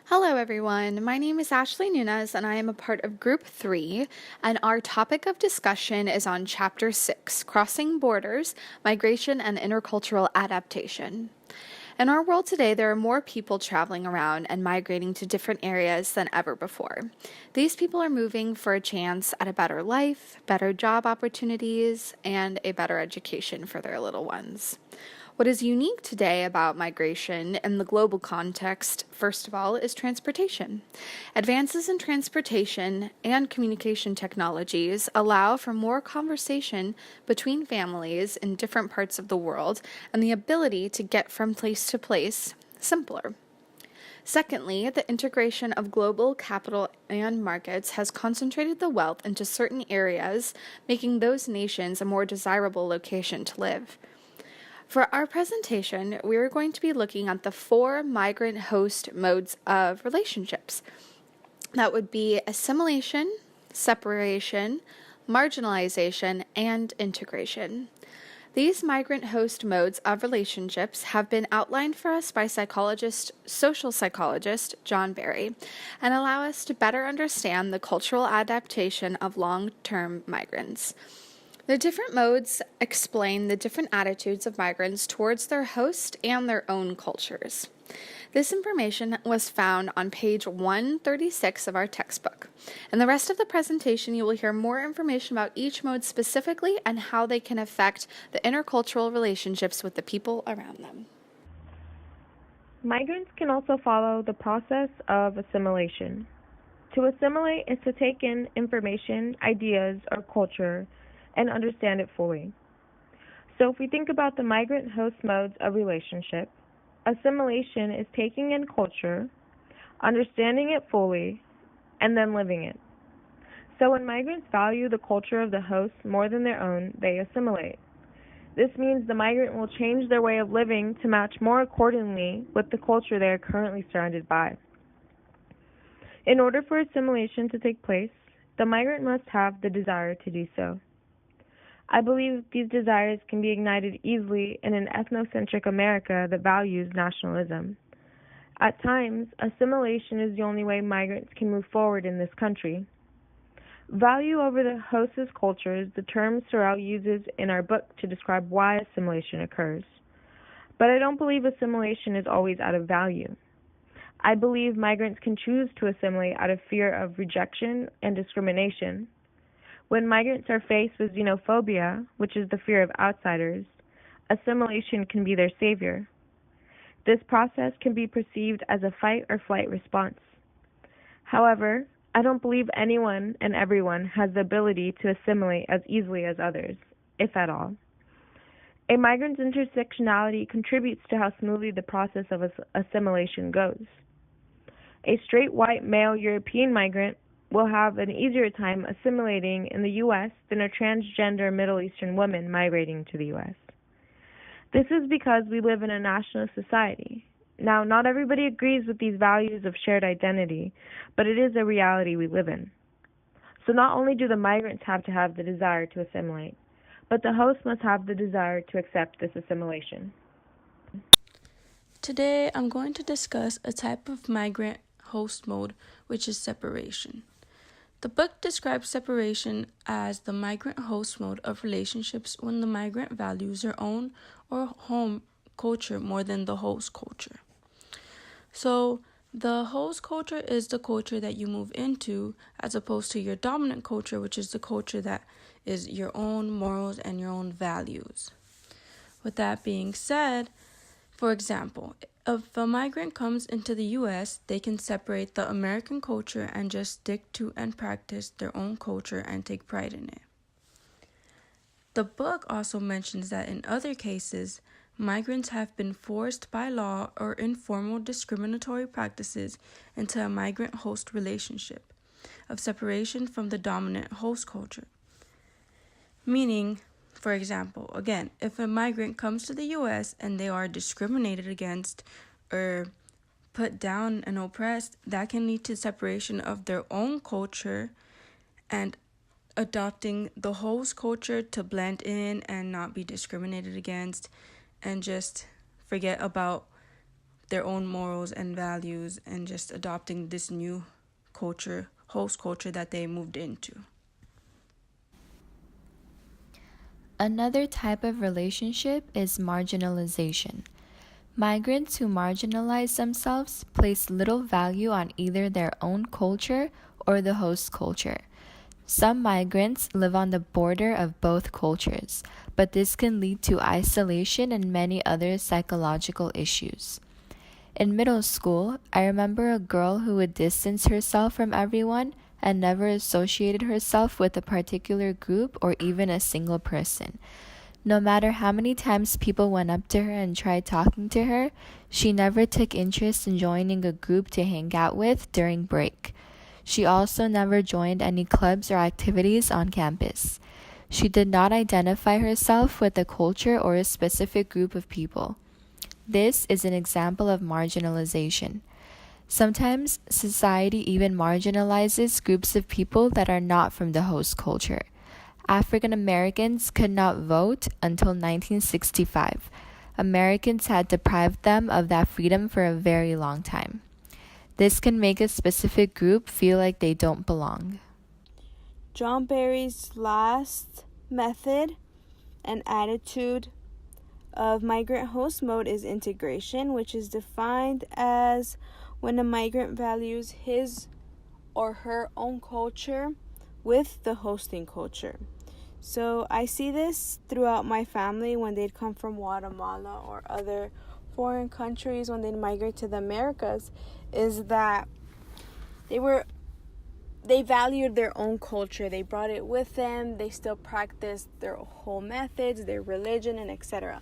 Hello, everyone. My name is Ashley Nunez, and I am a part of Group 3. And our topic of discussion is on Chapter 6 Crossing Borders, Migration, and Intercultural Adaptation. In our world today, there are more people traveling around and migrating to different areas than ever before. These people are moving for a chance at a better life, better job opportunities, and a better education for their little ones. What is unique today about migration in the global context, first of all, is transportation. Advances in transportation and communication technologies allow for more conversation between families in different parts of the world and the ability to get from place to place simpler. Secondly, the integration of global capital and markets has concentrated the wealth into certain areas, making those nations a more desirable location to live. For our presentation, we are going to be looking at the 4 migrant-host modes of relationships. That would be assimilation, separation, marginalization, and integration. These migrant-host modes of relationships have been outlined for us by social psychologist John Barry, and allow us to better understand the cultural adaptation of long-term migrants. The different modes explain the different attitudes of migrants towards their host and their own cultures. This information was found on page 136 of our textbook. In the rest of the presentation, you will hear more information about each mode specifically and how they can affect the intercultural relationships with the people around them. Migrants can also follow the process of assimilation. To assimilate is to take in information, ideas, or culture and understand it fully. So if we think about the migrant-host modes of relationship, assimilation is taking in culture, understanding it fully, and then living it. So when migrants value the culture of the host more than their own, they assimilate. This means the migrant will change their way of living to match more accordingly with the culture they are currently surrounded by. In order for assimilation to take place, the migrant must have the desire to do so. I believe these desires can be ignited easily in an ethnocentric America that values nationalism. At times, assimilation is the only way migrants can move forward in this country. Value over the host's culture is the term Sorrell uses in our book to describe why assimilation occurs. But I don't believe assimilation is always out of value. I believe migrants can choose to assimilate out of fear of rejection and discrimination. When migrants are faced with xenophobia, which is the fear of outsiders, assimilation can be their savior. This process can be perceived as a fight or flight response. However, I don't believe anyone and everyone has the ability to assimilate as easily as others, if at all. A migrant's intersectionality contributes to how smoothly the process of assimilation goes. A straight white male European migrant will have an easier time assimilating in the U.S. than a transgender Middle Eastern woman migrating to the U.S. This is because we live in a nationalist society. Now, not everybody agrees with these values of shared identity, but it is a reality we live in. So not only do the migrants have to have the desire to assimilate, but the host must have the desire to accept this assimilation. Today, I'm going to discuss a type of migrant host mode, which is separation. The book describes separation as the migrant-host mode of relationships when the migrant values their own or home culture more than the host culture. So, the host culture is the culture that you move into as opposed to your dominant culture, which is the culture that is your own morals and your own values. With that being said, for example, if a migrant comes into the U.S., they can separate the American culture and just stick to and practice their own culture and take pride in it. The book also mentions that in other cases, migrants have been forced by law or informal discriminatory practices into a migrant-host relationship of separation from the dominant host culture. Meaning, for example, again, if a migrant comes to the U.S. and they are discriminated against or put down and oppressed, that can lead to separation of their own culture and adopting the host culture to blend in and not be discriminated against and just forget about their own morals and values and just adopting this new culture, host culture that they moved into. Another type of relationship is marginalization. Migrants who marginalize themselves place little value on either their own culture or the host culture. Some migrants live on the border of both cultures, but this can lead to isolation and many other psychological issues. In middle school, I remember a girl who would distance herself from everyone and never associated herself with a particular group or even a single person. No matter how many times people went up to her and tried talking to her, she never took interest in joining a group to hang out with during break. She also never joined any clubs or activities on campus. She did not identify herself with a culture or a specific group of people. This is an example of marginalization. Sometimes society even marginalizes groups of people that are not from the host culture. African Americans could not vote until 1965. Americans had deprived them of that freedom for a very long time. This can make a specific group feel like they don't belong. John Barry's last method and attitude of migrant host mode is integration, which is defined as when a migrant values his or her own culture with the hosting culture. So I see this throughout my family when they'd come from Guatemala or other foreign countries when they'd migrate to the Americas, is that they valued their own culture. They brought it with them. They still practiced their whole methods, their religion, and etc.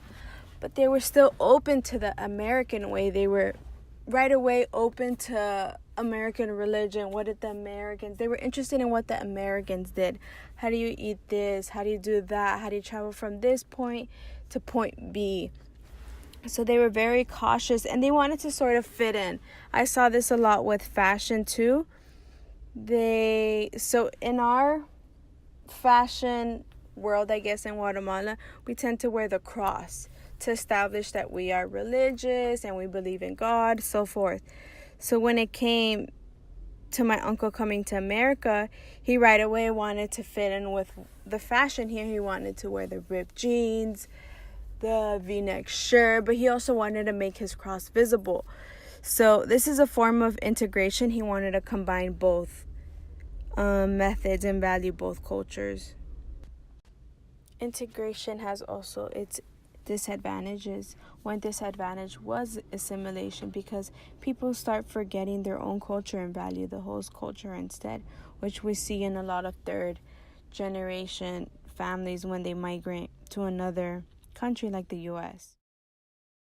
But they were still open to the American way. They were right away open to American religion. What did the Americans? They were interested in what the Americans did. How do you eat this? How do you do that? How do you travel from this point to point B? So they were very cautious and they wanted to sort of fit in. I saw this a lot with fashion too. So in our fashion world, I guess in Guatemala, we tend to wear the cross to establish that we are religious and we believe in God, so forth. So when it came to my uncle coming to America, he right away wanted to fit in with the fashion here. He wanted to wear the ripped jeans, the V-neck shirt, but he also wanted to make his cross visible. So this is a form of integration. He wanted to combine both methods and value both cultures. Integration has also its disadvantages. One disadvantage was assimilation, because people start forgetting their own culture and value the host culture instead, which we see in a lot of third generation families when they migrate to another country like the US.